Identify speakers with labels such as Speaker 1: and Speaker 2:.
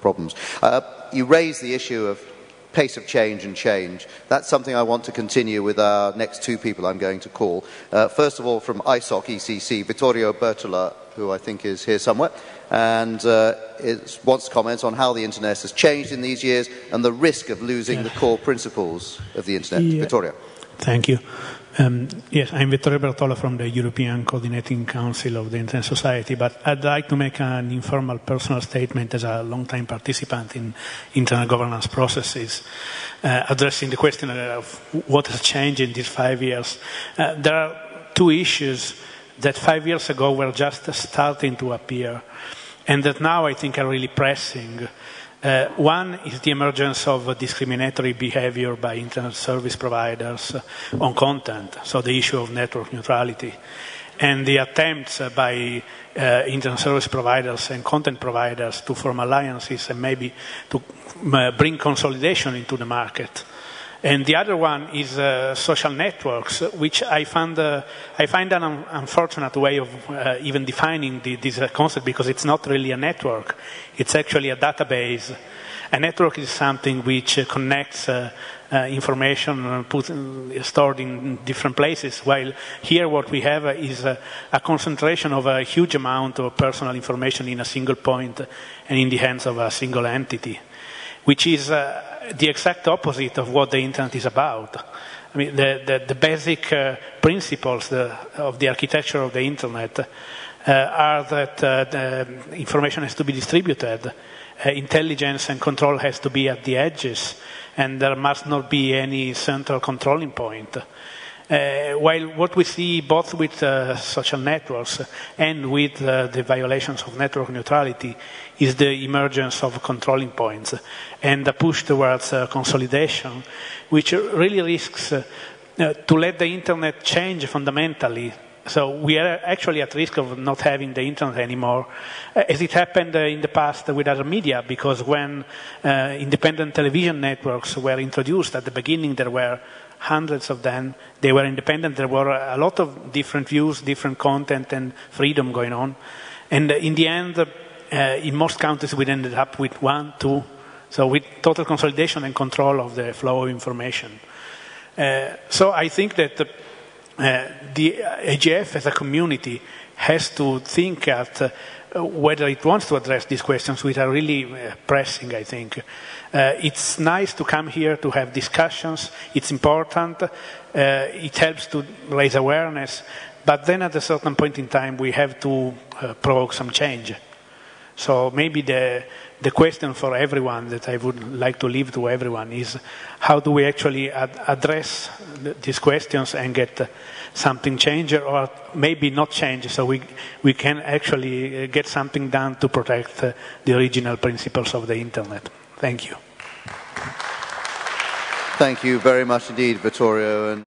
Speaker 1: problems. You raised the issue of pace of change and change. That's something I want to continue with our next two people I'm going to call. First of all, from ISOC ECC, Vittorio Bertola, who I think is here somewhere, and wants to comment on how the Internet has changed in these years and the risk of losing the core principles of the Internet.
Speaker 2: Yeah.
Speaker 1: Vittorio.
Speaker 2: Thank you. Yes, I'm Vittorio Bertola from the European Coordinating Council of the Internet Society, but I'd like to make an informal personal statement as a long-time participant in internet governance processes, addressing the question of what has changed in these 5 years. There are two issues that 5 years ago were just starting to appear, and that now I think are really pressing. One is the emergence of discriminatory behavior by internet service providers on content, so the issue of network neutrality, and the attempts by internet service providers and content providers to form alliances and maybe to bring consolidation into the market. And the other one is social networks, which I find an unfortunate way of even defining this concept, because it's not really a network. It's actually a database. A network is something which connects information stored in different places, while here what we have is a concentration of a huge amount of personal information in a single point and in the hands of a single entity, which is the exact opposite of what the Internet is about. I mean, the basic principles of the architecture of the Internet are that the information has to be distributed, intelligence and control has to be at the edges, and there must not be any central controlling point. While what we see both with social networks and with the violations of network neutrality is the emergence of controlling points and the push towards consolidation, which really risks to let the Internet change fundamentally. So we are actually at risk of not having the Internet anymore, as it happened in the past with other media, because when independent television networks were introduced at the beginning, there were hundreds of them. They were independent. There were a lot of different views, different content, and freedom going on. And in the end, in most countries, we ended up with 1, 2, so with total consolidation and control of the flow of information. So I think that the AGF as a community has to think at whether it wants to address these questions, which are really pressing, I think. It's nice to come here to have discussions. It's important. It helps to raise awareness. But then at a certain point in time, we have to provoke some change. So maybe the question for everyone that I would like to leave to everyone is, how do we actually address these questions and get something changed, or maybe not change, so we can actually get something done to protect the original principles of the Internet. Thank you.
Speaker 1: Thank you very much indeed, Vittorio.